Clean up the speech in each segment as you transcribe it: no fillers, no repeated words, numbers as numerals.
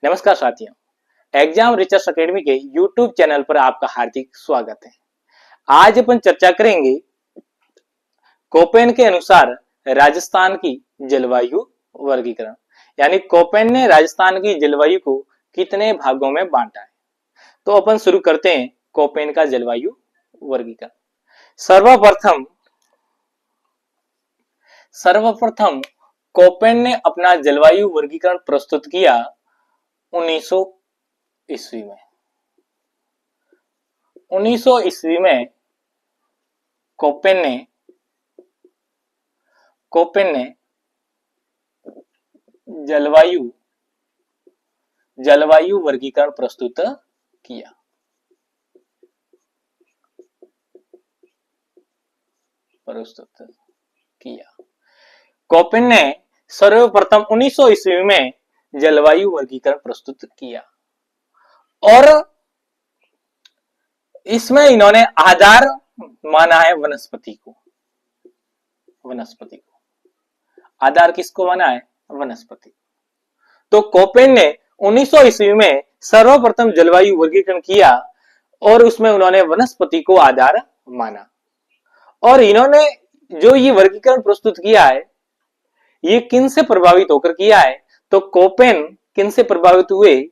नमस्कार साथियों, exam research academy के यूट्यूब चैनल पर आपका हार्दिक स्वागत है। आज अपन चर्चा करेंगे कोपेन के अनुसार राजस्थान की जलवायु वर्गीकरण, यानी कोपेन ने राजस्थान की जलवायु को कितने भागों में बांटा है। तो अपन शुरू करते हैं कोपेन का जलवायु वर्गीकरण। सर्वप्रथम कोपेन ने अपना जलवायु वर्गीकरण प्रस्तुत किया 1900 ईस्वी में। 1900 ईस्वी में कोपेन ने जलवायु वर्गीकरण प्रस्तुत किया। कोपेन ने सर्वप्रथम 1900 ईस्वी में जलवायु वर्गीकरण प्रस्तुत किया और इसमें इन्होंने आधार माना है वनस्पति को। आधार किसको माना है? वनस्पति। तो कोपेन ने 1900 ईस्वी में सर्वप्रथम जलवायु वर्गीकरण किया और उसमें उन्होंने वनस्पति को आधार माना। और इन्होंने जो ये वर्गीकरण प्रस्तुत किया है, ये किन से प्रभावित होकर किया है? तो कोपेन किन से प्रभावित हुए?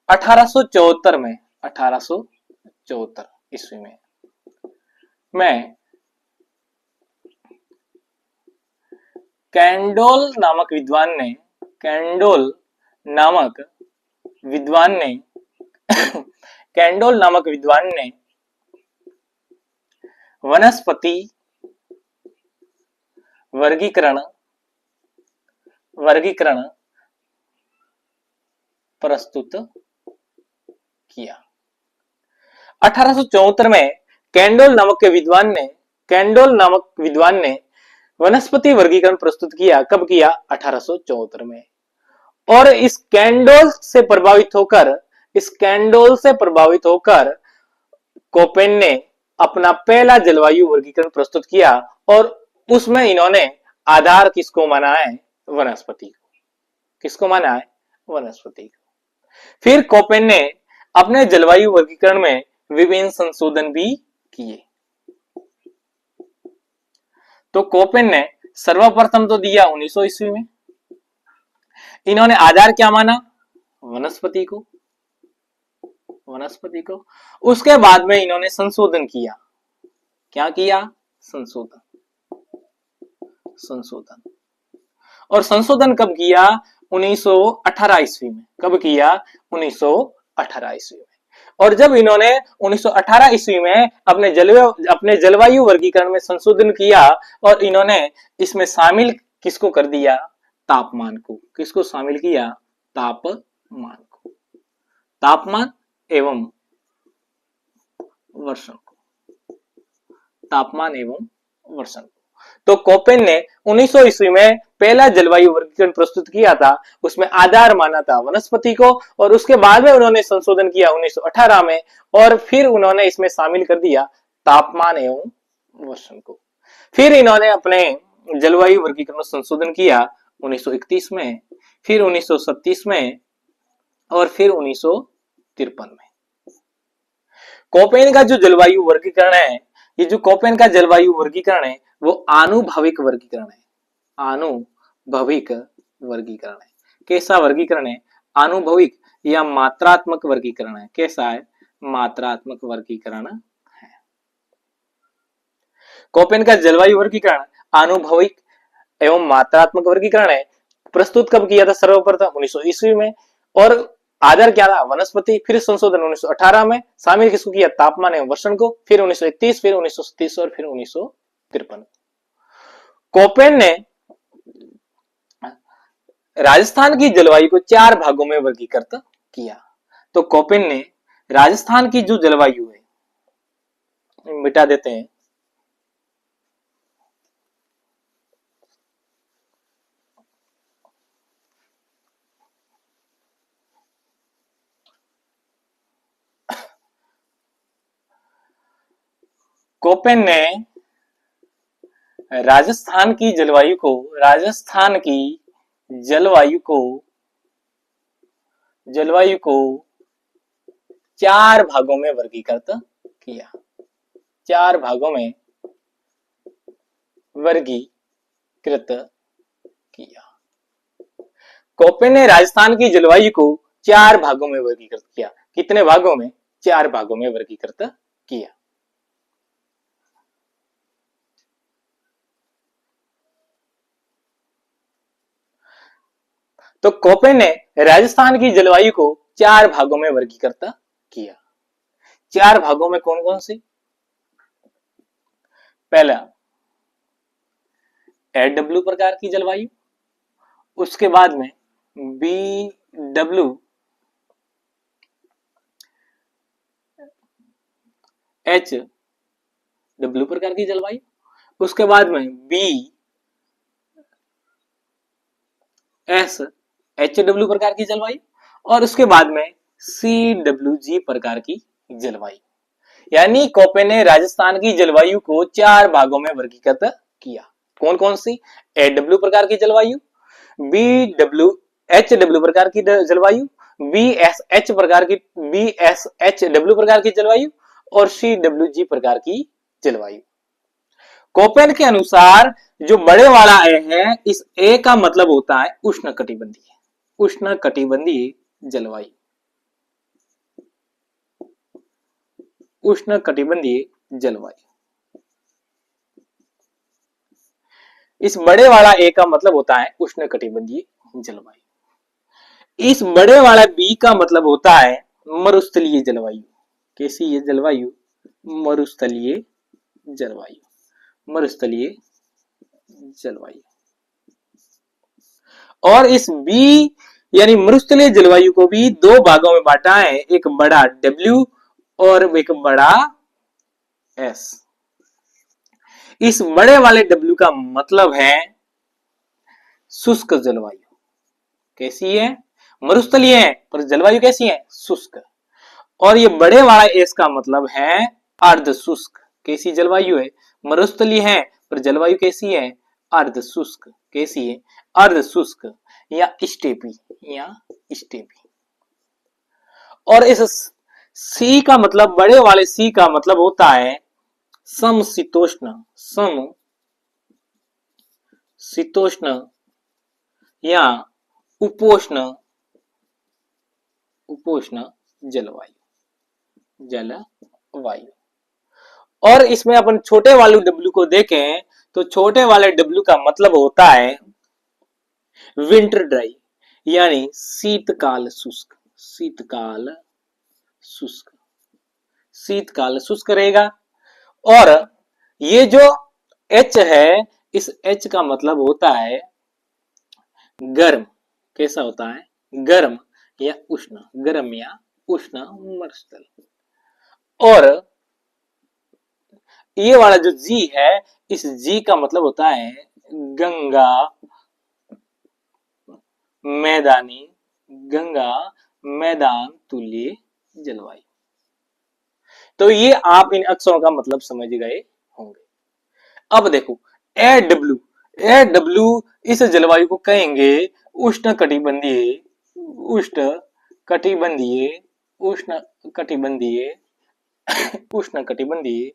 1874 ईस्वी में कैंडोल नामक विद्वान ने वनस्पति वर्गीकरण प्रस्तुत किया। 1874 में कैंडोल नामक विद्वान ने वनस्पति वर्गीकरण प्रस्तुत किया। कब किया? 1874 में। और इस कैंडोल से प्रभावित होकर कोपेन ने अपना पहला जलवायु वर्गीकरण प्रस्तुत किया और उसमें इन्होंने आधार किसको माना है? वनस्पति को। किसको माना है? वनस्पति को। फिर कोपेन ने अपने जलवायु वर्गीकरण में विभिन्न संशोधन भी किए। तो कोपेन ने सर्वप्रथम तो दिया 1900 ईस्वी में। इन्होंने आधार क्या माना? वनस्पति को। उसके बाद में इन्होंने संशोधन किया। क्या किया? संशोधन। और संशोधन कब किया? 1918 ईस्वी में। कब किया? 1918 ईस्वी में। और जब इन्होंने 1918 ईस्वी में अपने जलवायु वर्गीकरण में संशोधन किया और इन्होंने इसमें शामिल किसको कर दिया? तापमान को। किसको शामिल किया? तापमान को। तापमान एवं वर्षण को। तो कोपेन ने 1900 ईस्वी में पहला जलवायु वर्गीकरण प्रस्तुत किया था। उसमें आधार माना था वनस्पति को और उसके बाद में उन्होंने संशोधन किया 1918 में और फिर उन्होंने इसमें शामिल कर दिया तापमान एवं वर्षण को। फिर इन्होंने अपने जलवायु वर्गीकरण संशोधन किया 1931 में, फिर 1937 में और फिर 1953 में। कोपेन का जो जलवायु वर्गीकरण है, ये जो कोपेन का जलवायु वर्गीकरण है वो आनुभविक वर्गीकरण है। कैसा वर्गीकरण है? आनुभविक या मात्रात्मक वर्गीकरण है। कैसा है? मात्रात्मक वर्गीकरण है। कोपेन का जलवायु वर्गीकरण आनुभविक एवं मात्रात्मक वर्गीकरण है। प्रस्तुत कब किया था? सर्वप्रथम 1900 ईस्वी में। और आधार क्या था? वनस्पति। फिर संशोधन 1918 में। शामिल किसको किया? तापमान एवं वर्षण को। फिर 1931, फिर 1937 और फिर 1953। कोपेन ने राजस्थान की जलवायु को 4 भागों में वर्गीकृत किया। तो कोपेन ने राजस्थान की जो जलवायु है, मिटा देते हैं, कोपेन ने राजस्थान की जलवायु को जलवायु को 4 भागों में वर्गीकृत किया। 4 भागों में वर्गीकृत किया। कोपेन ने राजस्थान की जलवायु को 4 भागों में वर्गीकृत किया। कितने भागों में? 4 भागों में वर्गीकृत किया। तो कोपेन ने राजस्थान की जलवायु को 4 भागों में वर्गीकृत किया। 4 भागों में कौन कौन से? पहला एडब्ल्यू प्रकार की जलवायु, उसके बाद में बी डब्ल्यू एच डब्ल्यू प्रकार की जलवायु, उसके बाद में बी एस एच डब्ल्यू प्रकार की जलवायु, और उसके बाद में सी डब्ल्यू जी प्रकार की जलवायु। यानी कोपेन ने राजस्थान की जलवायु को 4 भागों में वर्गीकृत किया। कौन कौन सी? एडब्ल्यू प्रकार की जलवायु, बी डब्ल्यू एच डब्ल्यू प्रकार की जलवायु, बी एस एच डब्ल्यू प्रकार की जलवायु, और सी डब्ल्यू जी प्रकार की जलवायु। कोपेन के अनुसार जो बड़े वाला ए है, इस ए का मतलब होता है उष्णकटिबंधीय, उष्णकटिबंधीय जलवायु, उष्णकटिबंधीय जलवायु। इस बड़े वाला ए का मतलब होता है उष्णकटिबंधीय जलवायु। इस बड़े वाला बी का मतलब होता है मरुस्थलीय जलवायु। कैसी ये जलवायु? मरुस्थलीय जलवायु, मरुस्थलीय जलवायु। और इस बी यानी मरुस्थलीय जलवायु को भी 2 भागों में बांटा है, एक बड़ा डब्ल्यू और एक बड़ा एस। इस बड़े वाले डब्ल्यू का मतलब है शुष्क जलवायु। कैसी है? मरुस्थलीय है पर जलवायु कैसी है? शुष्क। और ये बड़े वाला एस का मतलब है अर्ध शुष्क। कैसी जलवायु है? मरुस्थलीय है पर जलवायु कैसी है? अर्ध शुष्क। कैसी है? अर्ध शुष्क या स्टेपी, या स्टेपी। और इस सी का मतलब, बड़े वाले सी का मतलब होता है समशीतोष्ण, समशीतोष्ण या उपोष्ण, उपोष्ण जलवायु, जलवायु। और इसमें अपन छोटे वाले डब्ल्यू को देखें तो छोटे वाले डब्ल्यू का मतलब होता है विंटर ड्राई, यानी शीतकाल शुष्क, शीतकाल शुष्क, शीतकाल शुष्क रहेगा। और ये जो एच है, इस एच का मतलब होता है गर्म। कैसा होता है? गर्म या उष्ण, गर्म या उष्ण मरुस्थल। और ये वाला जो जी है, इस जी का मतलब होता है गंगा मैदानी, गंगा मैदान तुल्य जलवायु। तो ये आप इन अक्षरों का मतलब समझ गए होंगे। अब देखो ए डब्ल्यू इस जलवायु को कहेंगे उष्ण कटिबंधीय, उष्ण कटिबंधीय, उष्ण कटिबंधीय, उष्ण कटिबंधीय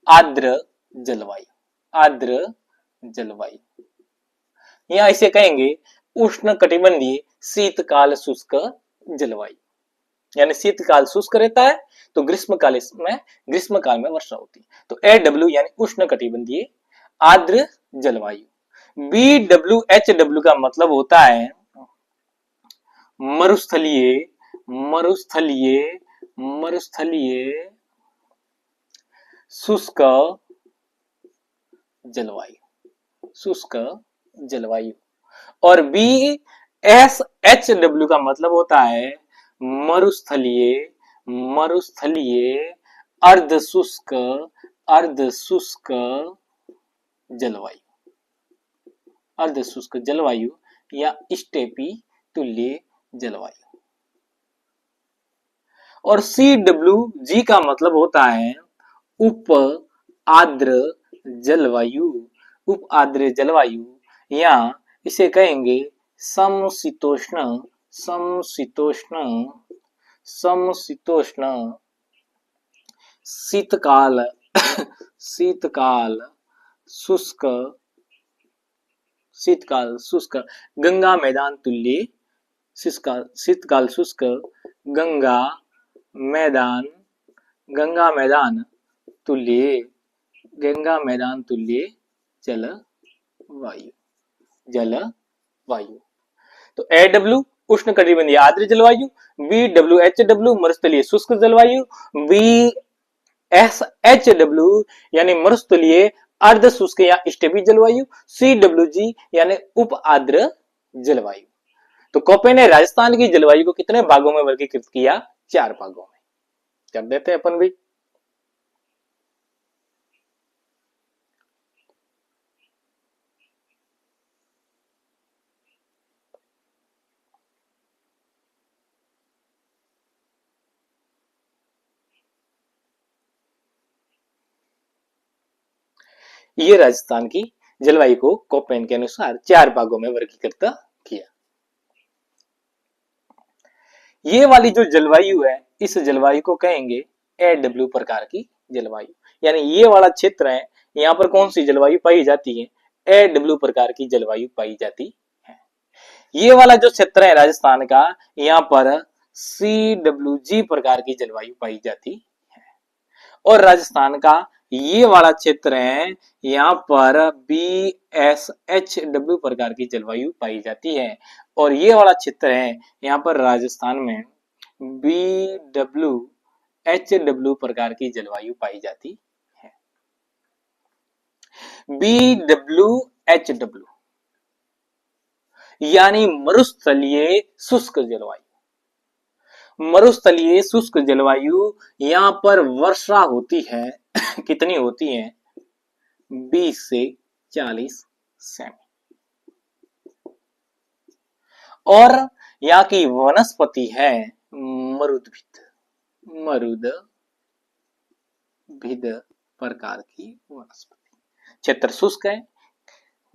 आर्द्र जलवायु, आर्द्र जलवायु, या इसे कहेंगे उष्ण कटिबंधीय शीतकाल शुष्क जलवायु। यानी शीतकाल शुष्क रहता है तो ग्रीष्मकाल में वर्षा होती है। तो एडब्ल्यू यानी उष्ण कटिबंधीय आर्द्र जलवायु। बी डब्ल्यू एच डब्ल्यू का मतलब होता है मरुस्थलीय, मरुस्थलीय, मरुस्थलीय शुष्क जलवायु, शुष्क जलवायु। और बी एस एच डब्ल्यू का मतलब होता है मरुस्थलीय, मरुस्थलीय अर्ध शुष्क, अर्ध शुष्क जलवायु, अर्ध शुष्क जलवायु या स्टेपी तुल्य जलवायु। और सी डब्ल्यू जी का मतलब होता है उप आर्द्र जलवायु, उप आर्द्र जलवायु, या इसे कहेंगे समशीतोष्ण, समशीतोष्ण, समशीतोष्ण, शीतकाल, शीतकाल शुष्क, शीतकाल शुष्क, गंगा मैदान तुल्य, शीतकाल शुष्क, गंगा मैदान, गंगा मैदान तुल्य, गंगा मैदान तुल्य जल वायु, जल वायु। तो AW उष्ण कटिबंधीय आर्द्र जलवायु, BWHW मरुस्थलीय शुष्क जलवायु, BSHW यानी मरुस्थलीय अर्ध शुष्क या स्टेपी जलवायु, CWG यानी उप आर्द्र जलवायु। तो कोपे ने राजस्थान की जलवायु को कितने भागों में वर्गीकृत किया? 4 भागों में कर देते हैं अपन भी। ये राजस्थान की जलवायु को कोपेन के अनुसार 4 भागों में वर्गीकृत किया। ये वाली जो जलवायु है, इस जलवायु को कहेंगे AW प्रकार की जलवायु। यानी ये वाला क्षेत्र है, यहाँ पर कौन सी जलवायु पाई जाती है? AW प्रकार की जलवायु पाई जाती है। ये वाला जो क्षेत्र है राजस्थान का, यहाँ पर CWG प्रकार की जलवायु पाई जाती है। और राजस्थान का ये वाला क्षेत्र है, यहाँ पर BSHW प्रकार की जलवायु पाई जाती है। और ये वाला क्षेत्र है, यहाँ पर राजस्थान में BWHW प्रकार की जलवायु पाई जाती है। BWHW यानी मरुस्थलीय शुष्क जलवायु। मरुस्थलीय शुष्क जलवायु, यहाँ पर वर्षा होती है कितनी होती है? 20 से 40 सेमी। और यहाँ की वनस्पति है मरुदभिद, मरुदभिद प्रकार की वनस्पति। क्षेत्र शुष्क है,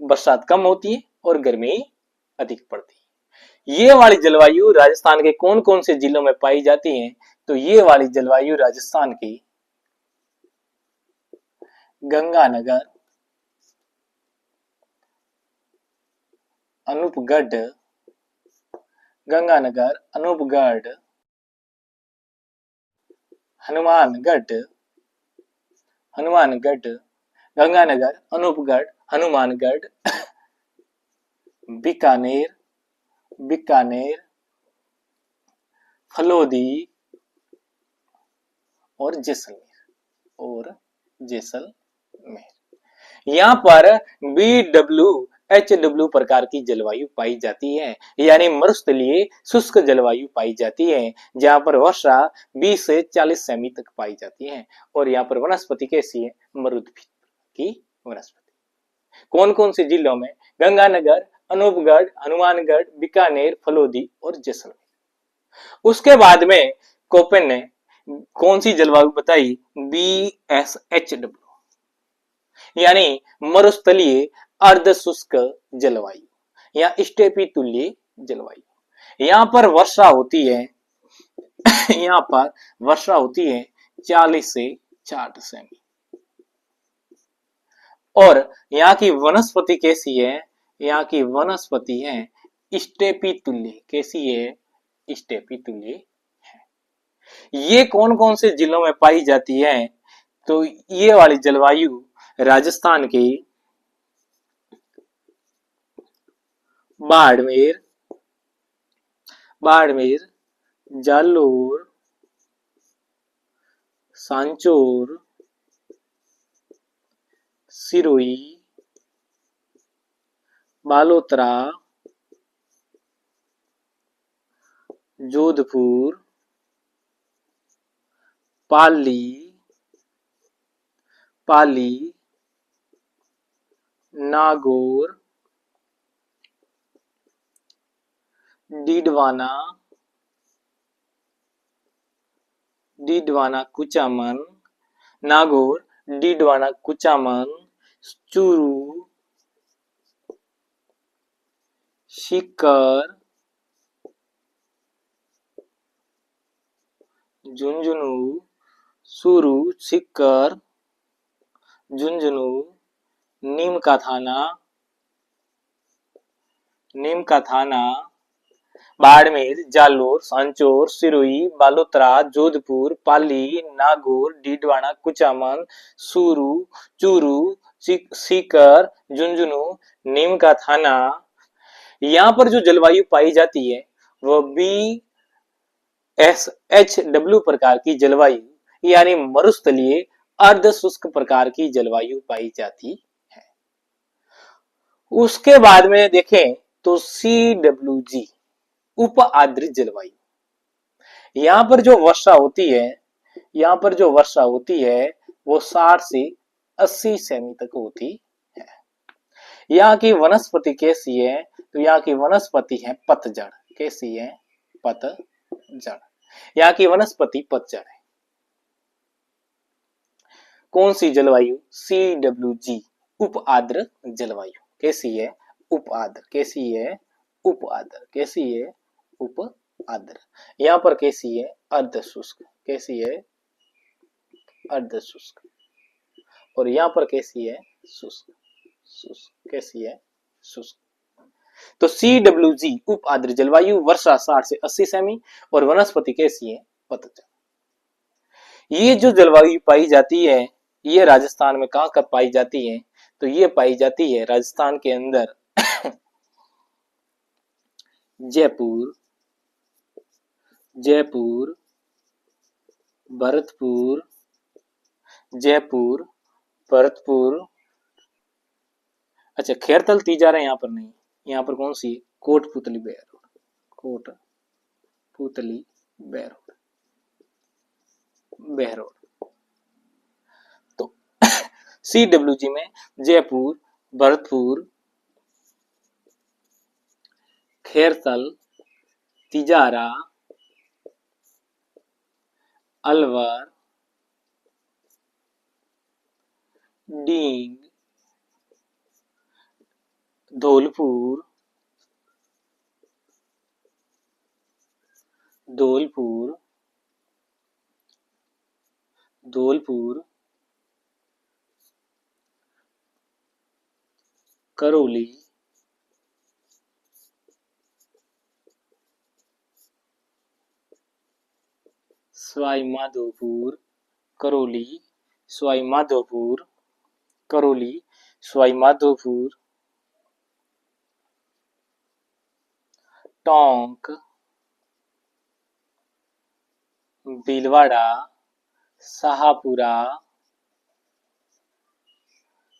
बरसात कम होती है और गर्मी अधिक पड़ती है। ये वाली जलवायु राजस्थान के कौन कौन से जिलों में पाई जाती है? तो ये वाली जलवायु राजस्थान की गंगानगर, अनूपगढ़, गंगानगर, अनूपगढ़, हनुमानगढ़, हनुमानगढ़, गंगानगर, अनूपगढ़, हनुमानगढ़, बीकानेर, बीकानेर, फलोदी और जैसलमेर, यहाँ पर BWHW प्रकार की जलवायु पाई जाती है। यानी मरुस्थलीय शुष्क जलवायु पाई जाती है, जहाँ पर वर्षा 20 से 40 सेमी तक पाई जाती है। और यहाँ पर वनस्पति कैसी है? मरुदभिद की वनस्पति। कौन कौन से जिलों में? गंगानगर, अनूपगढ़, हनुमानगढ़, बीकानेर, फलोदी और जैसलमेर। उसके बाद में कोपेन ने कौन सी जलवायु बताई? BSHW यानी मरुस्थलीय अर्ध शुष्क जलवायु या स्टेपी तुल्य जलवायु। यहाँ पर वर्षा होती है यहाँ पर वर्षा होती है 40 से 60 सेमी। और यहाँ की वनस्पति कैसी है? यहाँ की वनस्पति है स्टेपी तुल्य। कैसी है? स्टेपी तुल्य है। ये कौन कौन से जिलों में पाई जाती है? तो ये वाली जलवायु राजस्थान की बाड़मेर, बाड़मेर, जालोर, सांचौर, सिरोही, बालोतरा, जोधपुर, पाली, पाली, नागौर, डीडवाना, डीडवाना कुचामन, नागौर, डीडवाना कुचामन, चूरू, सीकर, झुंझुनू, सुरू, सीकर, झुंझुनू, नीम का थाना, नीम का थाना, बाड़मेर, जालोर, सांचौर, सिरोही, बालोतरा, जोधपुर, पाली, नागौर, डीडवाना, कुचामन, सूरू, चूरू, सीकर, झुंझुनू, नीम का थाना। यहाँ पर जो जलवायु पाई जाती है वह BSHW प्रकार की जलवायु यानी मरुस्थलीय अर्ध शुष्क प्रकार की जलवायु पाई जाती है। उसके बाद में देखें तो CWG उप आर्द्र जलवायु। यहाँ पर जो वर्षा होती है, यहाँ पर जो वर्षा होती है वो 60 से 80 सेमी तक होती है। यहाँ की वनस्पति कैसी है? तो यहाँ की वनस्पति है पतझड़। कैसी है? पतझड़। यहाँ की वनस्पति पतझड़ है। कौन सी जलवायु? CWG उप आर्द्र जलवायु। कैसी है? उप आर्द्र। कैसी है? उप आर्द्र। कैसी है? उप आर्द्र। यहाँ पर कैसी है? अर्ध शुष्क। कैसी है? अर्ध शुष्क। और यहाँ पर कैसी है? शुष्क। शुष्क। कैसी है? शुष्क। तो CWG उप आर्द्र जलवायु, वर्षा 60 से 80 सेमी और वनस्पति कैसी है? पतझड़। ये जो जलवायु पाई जाती है ये राजस्थान में कहां कर पाई जाती है? तो ये पाई जाती है राजस्थान के अंदर जयपुर, जयपुर, भरतपुर, जयपुर, भरतपुर, अच्छा खैरतल तीजारा यहाँ पर नहीं, यहाँ पर कौन सी? कोटपुतली बहरोड। कोटपुतली बहरोड, बहरोड। तो CWG में जयपुर, भरतपुर, खैरतल, तिजारा, अलवर, डींग, धौलपुर, धौलपुर, धौलपुर, करौली, सवाई माधोपुर, करौली, सवाई माधोपुर, करौली, सवाई माधोपुर, टोंक, भीलवाड़ा, शाहपुरा,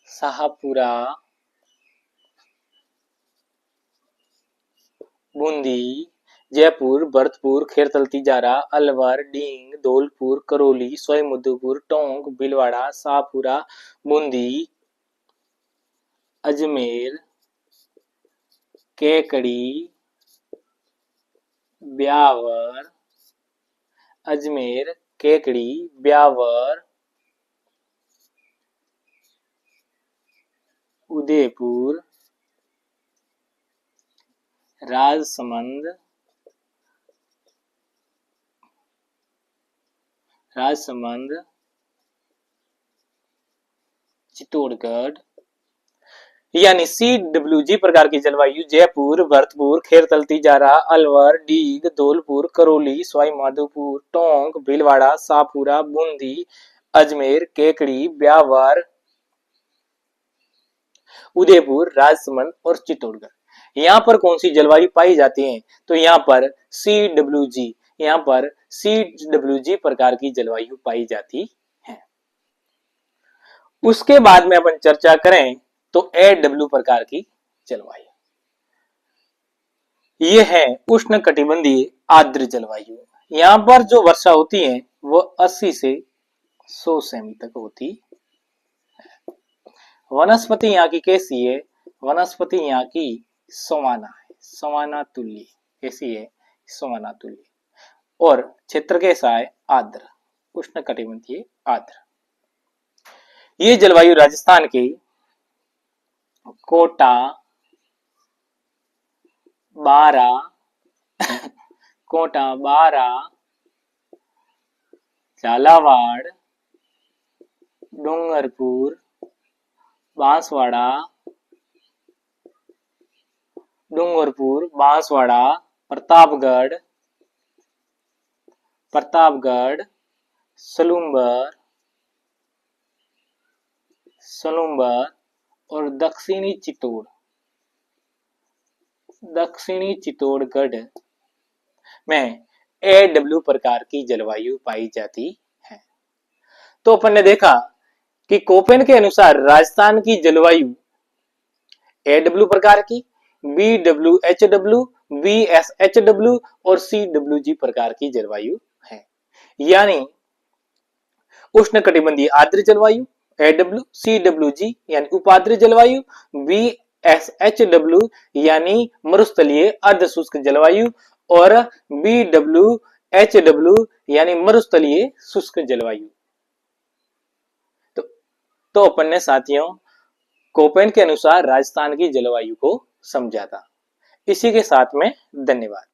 शाहपुरा, बूंदी, जयपुर, भरतपुर, खैरतल तिजारा, अलवर, डींग, धौलपुर, करौली, सवाईमाधोपुर, टोंक, भीलवाड़ा, शाहपुरा, बूंदी, अजमेर, केकड़ी, ब्यावर, अजमेर, केकड़ी, ब्यावर, उदयपुर, राजसमंद, राजसमंद, चित्तौड़गढ़। यानी CWG प्रकार की जलवायु जयपुर, भरतपुर, खैरतल तिजारा, अलवर, डीग, धौलपुर, करौली, सवाईमाधोपुर, टोंक, भीलवाड़ा, शाहपुरा, बूंदी, अजमेर, केकड़ी, ब्यावर, उदयपुर, राजसमंद और चित्तौड़गढ़। यहाँ पर कौन सी जलवायु पाई जाती है? तो यहाँ पर CWG, यहाँ पर CWG प्रकार की जलवायु पाई जाती है। उसके बाद में अपन चर्चा करें तो AW प्रकार की जलवायु। ये है उष्ण कटिबंधीय आर्द्र जलवायु। यहाँ पर जो वर्षा होती है वो 80 से 100 सेमी तक होती है। वनस्पति यहाँ की कैसी है? वनस्पति यहाँ की सवाना है, सवाना तुल्य। कैसी है? सवाना तुल्य। और क्षेत्र कैसा है? आर्द्र, उष्ण कटिबंधीय आर्द्र। ये जलवायु राजस्थान के कोटा, बारा, कोटा, बारा, झालावाड़, डूंगरपुर, बांसवाड़ा, प्रतापगढ़, सलूम्बर, और दक्षिणी चित्तौड़गढ़ में AW प्रकार की जलवायु पाई जाती है। तो अपन ने देखा कि कोपेन के अनुसार राजस्थान की जलवायु AW प्रकार की, BWHW, BSHW और CWG प्रकार की जलवायु है। यानी उष्णकटिबंधीय आर्द्र जलवायु AW, CWG यानी उपाद्र जलवायु, BSHW यानी मरुस्थलीय अर्ध शुष्क जलवायु और BWHW यानी मरुस्थलीय शुष्क जलवायु। तो अपन ने साथियों कोपेन के अनुसार राजस्थान की जलवायु को समझा था। इसी के साथ में धन्यवाद।